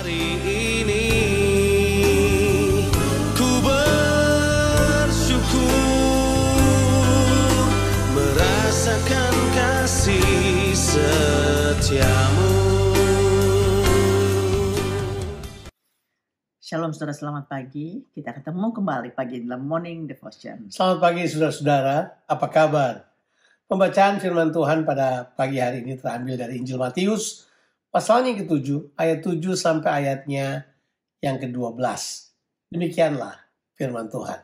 hari ini ku bersyukur merasakan kasih setiamu. Shalom saudara, selamat pagi. Kita ketemu kembali pagi dalam Morning Devotion. Selamat pagi saudara-saudara, apa kabar? Pembacaan firman Tuhan pada pagi hari ini terambil dari Injil Matius, pasalnya yang ke-7, ayat 7 sampai ayatnya yang ke-12. Demikianlah firman Tuhan.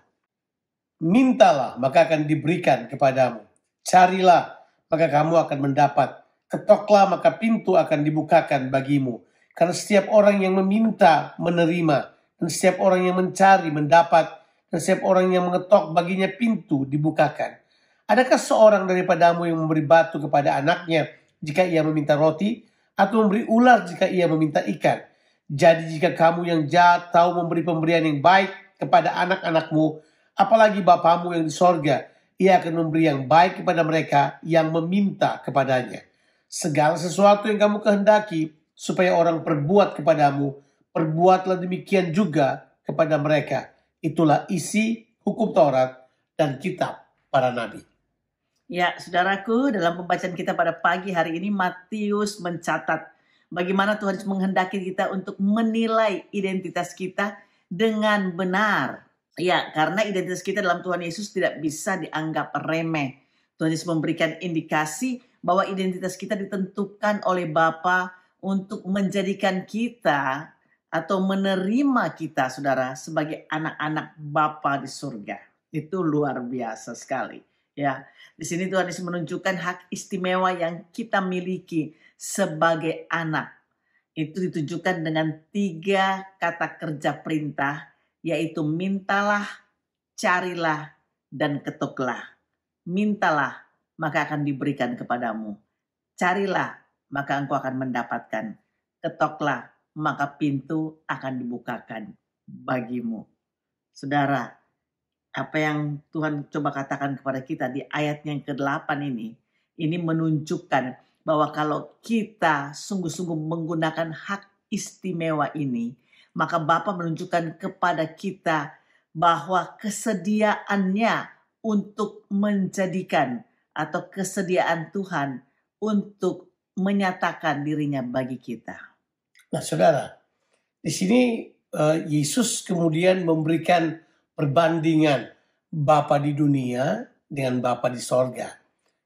Mintalah, maka akan diberikan kepadamu. Carilah, maka kamu akan mendapat. Ketoklah, maka pintu akan dibukakan bagimu. Karena setiap orang yang meminta, menerima. Dan setiap orang yang mencari, mendapat. Dan setiap orang yang mengetok, baginya pintu dibukakan. Adakah seorang daripadamu yang memberi batu kepada anaknya jika ia meminta roti? Atau memberi ular jika ia meminta ikan? Jadi jika kamu yang jahat tahu memberi pemberian yang baik kepada anak-anakmu, apalagi Bapamu yang di sorga, ia akan memberi yang baik kepada mereka yang meminta kepadanya. Segala sesuatu yang kamu kehendaki, supaya orang perbuat kepadamu, perbuatlah demikian juga kepada mereka. Itulah isi hukum Taurat dan kitab para nabi. Ya, saudaraku, dalam pembacaan kita pada pagi hari ini, Matius mencatat bagaimana Tuhan menghendaki kita untuk menilai identitas kita dengan benar. Ya, karena identitas kita dalam Tuhan Yesus tidak bisa dianggap remeh. Tuhan Yesus memberikan indikasi bahwa identitas kita ditentukan oleh Bapa untuk menjadikan kita atau menerima kita, saudara, sebagai anak-anak Bapa di surga. Itu luar biasa sekali. Ya, di sini Tuhan Yesus menunjukkan hak istimewa yang kita miliki sebagai anak. Itu ditujukan dengan 3 kata kerja perintah, yaitu mintalah, carilah, dan ketoklah. Mintalah, maka akan diberikan kepadamu. Carilah, maka engkau akan mendapatkan. Ketoklah, maka pintu akan dibukakan bagimu. Saudara, apa yang Tuhan coba katakan kepada kita di ayat yang ke-8 ini menunjukkan bahwa kalau kita sungguh-sungguh menggunakan hak istimewa ini, maka Bapa menunjukkan kepada kita bahwa kesediaannya untuk menjadikan atau kesediaan Tuhan untuk menyatakan dirinya bagi kita. Nah saudara, di sini Yesus kemudian memberikan perbandingan Bapa di dunia dengan Bapa di sorga.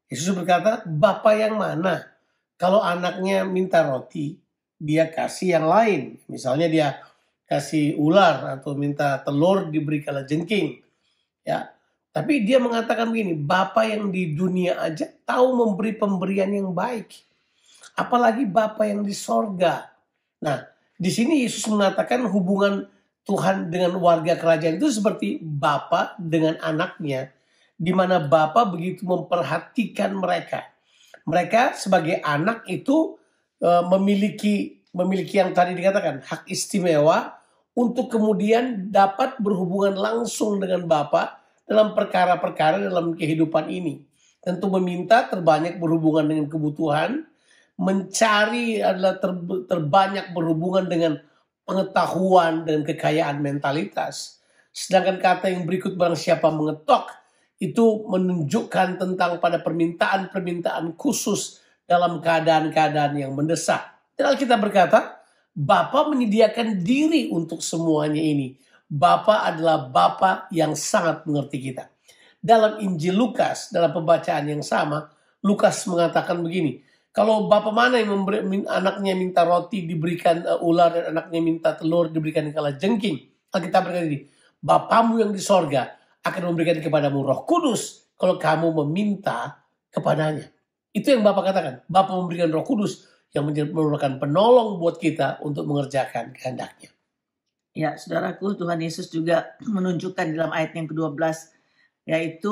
Yesus berkata, Bapa yang mana? Kalau anaknya minta roti, dia kasih yang lain. Misalnya dia kasih ular atau minta telur diberi kalajengking. Ya, tapi dia mengatakan begini, Bapa yang di dunia aja tahu memberi pemberian yang baik. Apalagi Bapa yang di sorga. Nah, di sini Yesus mengatakan hubungan Tuhan dengan warga kerajaan itu seperti Bapa dengan anaknya, di mana Bapa begitu memperhatikan mereka. Mereka sebagai anak itu memiliki yang tadi dikatakan hak istimewa untuk kemudian dapat berhubungan langsung dengan Bapa dalam perkara-perkara dalam kehidupan ini. Tentu meminta terbanyak berhubungan dengan kebutuhan, mencari adalah terbanyak berhubungan dengan pengetahuan dan kekayaan mentalitas. Sedangkan kata yang berikut, barang siapa mengetok, itu menunjukkan tentang pada permintaan-permintaan khusus dalam keadaan-keadaan yang mendesak. Dan Alkitab berkata, Bapa menyediakan diri untuk semuanya ini. Bapa adalah Bapa yang sangat mengerti kita. Dalam Injil Lukas, dalam pembacaan yang sama, Lukas mengatakan begini, kalau Bapa mana yang anaknya minta roti diberikan ular dan anaknya minta telur diberikan kalajengking. Alkitab berkata ini, Bapamu yang di sorga akan memberikan kepadamu Roh Kudus kalau kamu meminta kepadanya. Itu yang Bapa katakan. Bapa memberikan Roh Kudus yang merupakan penolong buat kita untuk mengerjakan kehendaknya. Ya, saudaraku, Tuhan Yesus juga menunjukkan dalam ayat yang ke-12, yaitu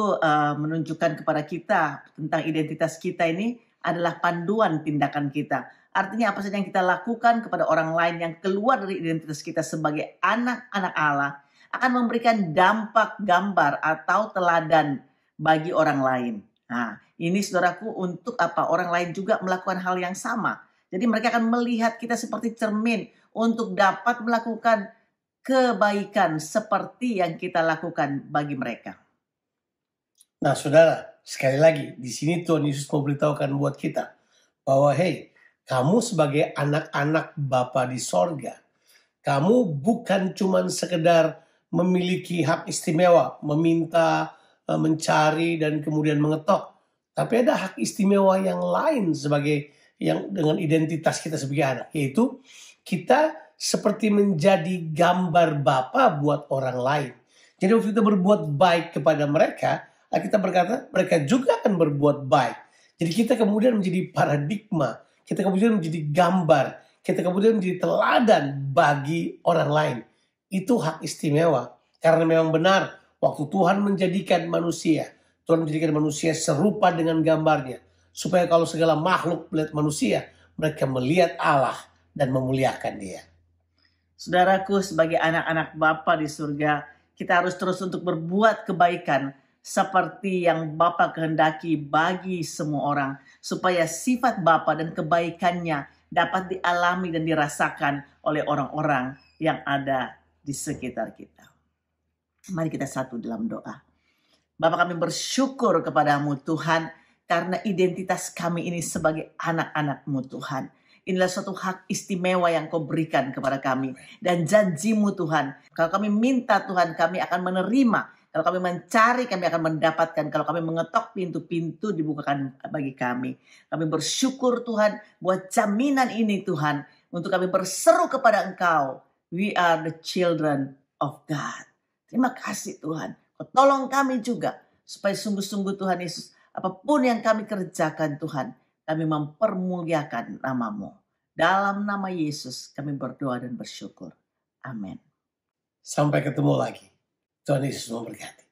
menunjukkan kepada kita tentang identitas kita ini adalah panduan tindakan kita. Artinya apa saja yang kita lakukan kepada orang lain yang keluar dari identitas kita sebagai anak-anak Allah akan memberikan dampak gambar atau teladan bagi orang lain. Nah, ini saudaraku untuk apa? Orang lain juga melakukan hal yang sama. Jadi mereka akan melihat kita seperti cermin untuk dapat melakukan kebaikan seperti yang kita lakukan bagi mereka. Nah, saudara, sekali lagi di sini Tuhan Yesus mau beritahukan buat kita bahwa hey, kamu sebagai anak-anak Bapa di sorga, kamu bukan cuma sekedar memiliki hak istimewa, meminta, mencari, dan kemudian mengetok. Tapi ada hak istimewa yang lain sebagai yang dengan identitas kita sebagai anak, yaitu kita seperti menjadi gambar Bapa buat orang lain. Jadi waktu kita berbuat baik kepada mereka, kita berkata mereka juga akan berbuat baik. Jadi kita kemudian menjadi paradigma, kita kemudian menjadi gambar, kita kemudian menjadi teladan bagi orang lain. Itu hak istimewa. Karena memang benar, waktu Tuhan menjadikan manusia, Tuhan menjadikan manusia serupa dengan gambarnya. Supaya kalau segala makhluk melihat manusia, mereka melihat Allah dan memuliakan Dia. Saudaraku, sebagai anak-anak Bapa di surga, kita harus terus untuk berbuat kebaikan seperti yang Bapa kehendaki bagi semua orang, supaya sifat Bapa dan kebaikannya dapat dialami dan dirasakan oleh orang-orang yang ada di sekitar kita. Mari kita satu dalam doa. Bapa, kami bersyukur kepadamu Tuhan, karena identitas kami ini sebagai anak-anak-Mu Tuhan. Inilah suatu hak istimewa yang Kau berikan kepada kami. Dan janji-Mu Tuhan, kalau kami minta Tuhan, kami akan menerima. Kalau kami mencari, kami akan mendapatkan. Kalau kami mengetok, pintu-pintu dibukakan bagi kami. Kami bersyukur Tuhan buat jaminan ini Tuhan. Untuk kami berseru kepada Engkau. We are the children of God. Terima kasih Tuhan. Kau tolong kami juga. Supaya sungguh-sungguh Tuhan Yesus, apapun yang kami kerjakan Tuhan, kami mempermuliakan nama-Mu. Dalam nama Yesus kami berdoa dan bersyukur. Amin. Sampai ketemu lagi. Tuhan Yesus memberkati.